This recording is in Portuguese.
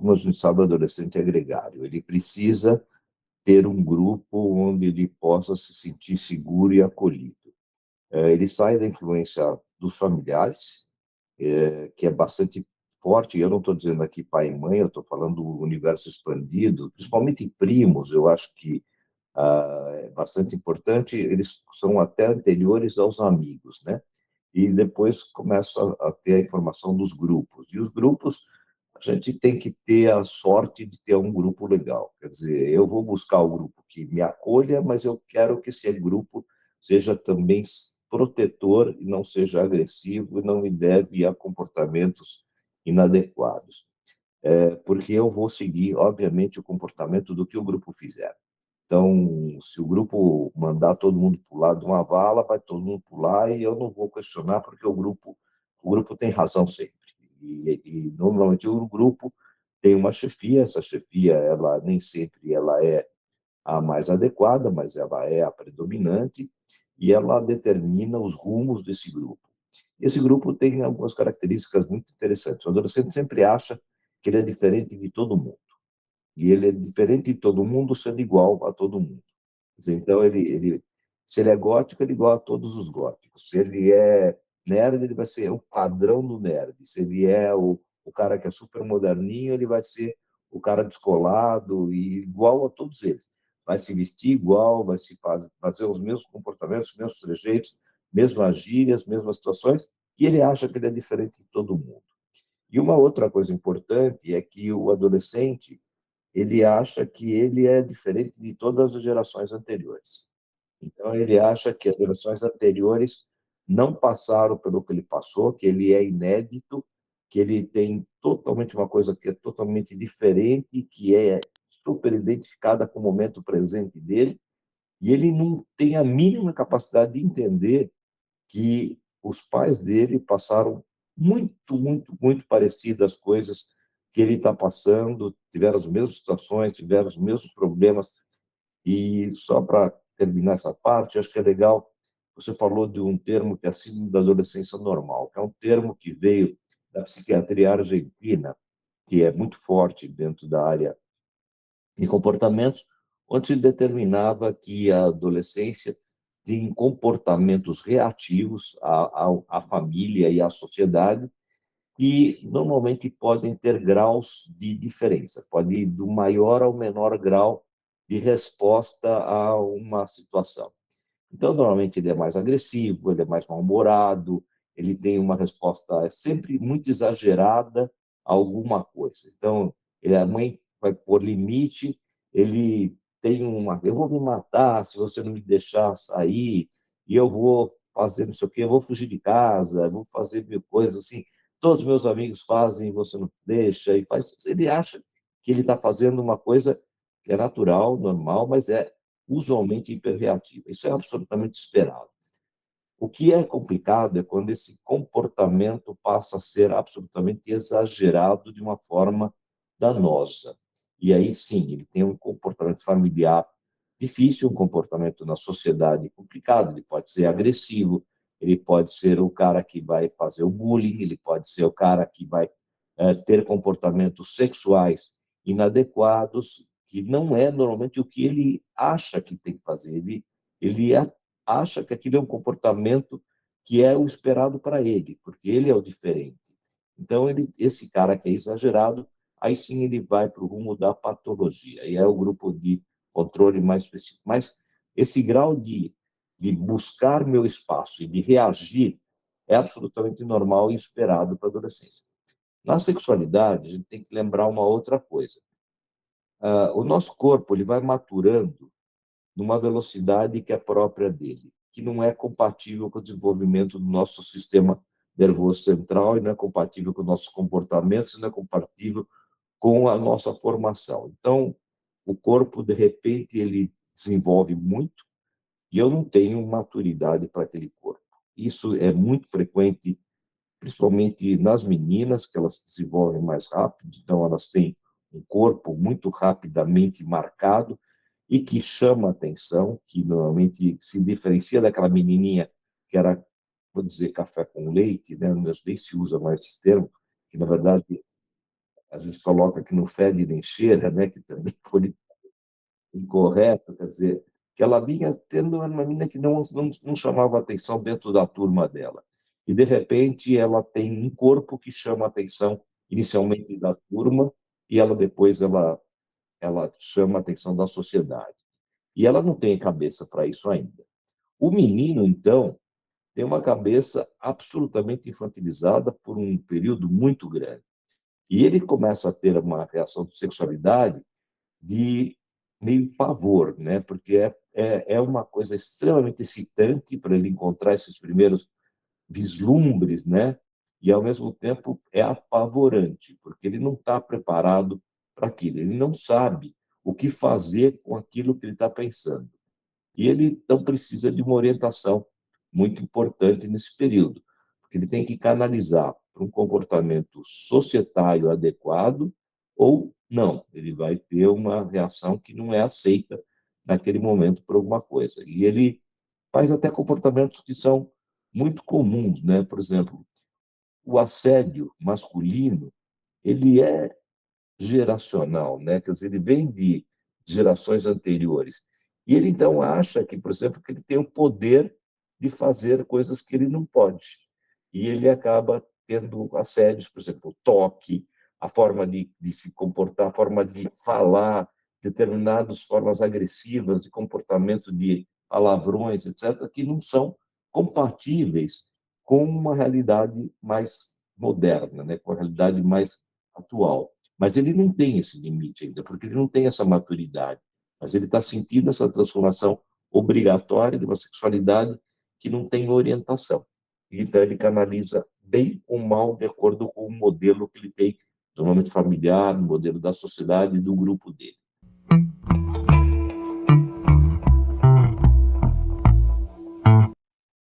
como a gente sabe, o adolescente é gregário. Ele precisa ter um grupo onde ele possa se sentir seguro e acolhido. Ele sai da influência dos familiares, que é bastante forte. Eu não estou dizendo aqui pai e mãe, eu estou falando do universo expandido, principalmente primos. Eu acho que é bastante importante. Eles são até anteriores aos amigos, né? E depois começa a ter a informação dos grupos. E os grupos, a gente tem que ter a sorte de ter um grupo legal. Quer dizer, eu vou buscar o grupo que me acolha, mas eu quero que esse grupo seja também protetor e não seja agressivo e não me leve a comportamentos inadequados. Porque eu vou seguir, obviamente, o comportamento do que o grupo fizer. Então, se o grupo mandar todo mundo pular de uma vala, vai todo mundo pular e eu não vou questionar porque o grupo tem razão sempre. E normalmente o grupo tem uma chefia, essa chefia ela nem sempre ela é a mais adequada, mas ela é a predominante e ela determina os rumos desse grupo. Esse grupo tem algumas características muito interessantes. O adolescente sempre acha que ele é diferente de todo mundo. E ele é diferente de todo mundo, sendo igual a todo mundo. Então, se ele é gótico, ele é igual a todos os góticos. Se ele é nerd, ele vai ser o padrão do nerd. Se ele é o cara que é super moderninho, ele vai ser o cara descolado e igual a todos eles. Vai se vestir igual, vai se fazer os mesmos comportamentos, os mesmos trejeitos, mesmas gírias, mesmas situações, e ele acha que ele é diferente de todo mundo. E uma outra coisa importante é que o adolescente ele acha que ele é diferente de todas as gerações anteriores. Então, ele acha que as gerações anteriores não passaram pelo que ele passou, que ele é inédito, que ele tem totalmente uma coisa que é totalmente diferente, que é super identificada com o momento presente dele, e ele não tem a mínima capacidade de entender que os pais dele passaram muito, muito, muito parecidas coisas que ele está passando, tiveram as mesmas situações, tiveram os mesmos problemas. E só para terminar essa parte, acho que é legal, você falou de um termo que é a síndrome da adolescência normal, que é um termo que veio da psiquiatria argentina, que é muito forte dentro da área de comportamentos, onde se determinava que a adolescência tem comportamentos reativos à família e à sociedade, e normalmente podem ter graus de diferença, pode ir do maior ao menor grau de resposta a uma situação. Então, normalmente, ele é mais agressivo, ele é mais mal-humorado, ele tem uma resposta sempre muito exagerada a alguma coisa. Então, a mãe vai pôr limite, ele tem uma. Eu vou me matar se você não me deixar sair, e eu vou fazer não sei o quê, eu vou fugir de casa, eu vou fazer mil coisas assim. Todos os meus amigos fazem, você não deixa, e faz. Ele acha que ele está fazendo uma coisa que é natural, normal, mas é usualmente hiperreativa. Isso é absolutamente esperado. O que é complicado é quando esse comportamento passa a ser absolutamente exagerado de uma forma danosa. E aí sim, ele tem um comportamento familiar difícil, um comportamento na sociedade complicado, ele pode ser agressivo, ele pode ser o cara que vai fazer o bullying, ele pode ser o cara que vai ter comportamentos sexuais inadequados, que não é normalmente o que ele acha que tem que fazer. Ele acha que aquilo é um comportamento que é o esperado para ele, porque ele é o diferente. Então, esse cara que é exagerado, aí sim ele vai para o rumo da patologia, e é o grupo de controle mais específico. Mas esse grau de buscar meu espaço e de reagir é absolutamente normal e esperado para a adolescência. Na sexualidade, a gente tem que lembrar uma outra coisa. O nosso corpo ele vai maturando numa velocidade que é própria dele, que não é compatível com o desenvolvimento do nosso sistema nervoso central e não é compatível com nossos comportamentos, e não é compatível com a nossa formação. Então, o corpo, de repente, ele desenvolve muito e eu não tenho maturidade para aquele corpo. Isso é muito frequente, principalmente nas meninas, que elas se desenvolvem mais rápido, então elas têm um corpo muito rapidamente marcado e que chama atenção, que normalmente se diferencia daquela menininha que era, vou dizer, café com leite, né? Nem se usa mais esse termo, que na verdade a gente coloca que não fede nem cheira, né? Que também foi incorreto, quer dizer, que ela vinha tendo uma menina que não chamava atenção dentro da turma dela. E, de repente, ela tem um corpo que chama atenção inicialmente da turma e ela depois ela chama a atenção da sociedade. E ela não tem cabeça para isso ainda. O menino, então, tem uma cabeça absolutamente infantilizada por um período muito grande. E ele começa a ter uma reação de sexualidade de meio pavor, né? Porque é uma coisa extremamente excitante para ele encontrar esses primeiros vislumbres, né? E, ao mesmo tempo, é apavorante, porque ele não está preparado para aquilo, ele não sabe o que fazer com aquilo que ele está pensando. E ele, então, precisa de uma orientação muito importante nesse período, porque ele tem que canalizar para um comportamento societário adequado ou não. Ele vai ter uma reação que não é aceita naquele momento por alguma coisa. E ele faz até comportamentos que são muito comuns, né? Por exemplo, o assédio masculino, ele é geracional, né? Quer dizer, ele vem de gerações anteriores. E ele então acha que, por exemplo, que ele tem o poder de fazer coisas que ele não pode. E ele acaba tendo assédios, por exemplo, o toque, a forma de se comportar, a forma de falar, determinadas formas agressivas de comportamento de palavrões, etc., que não são compatíveis com uma realidade mais moderna, né? Com a realidade mais atual. Mas ele não tem esse limite ainda, porque ele não tem essa maturidade. Mas ele está sentindo essa transformação obrigatória de uma sexualidade que não tem orientação. Então, ele canaliza bem ou mal de acordo com o modelo que ele tem, normalmente familiar, o modelo da sociedade e do grupo dele.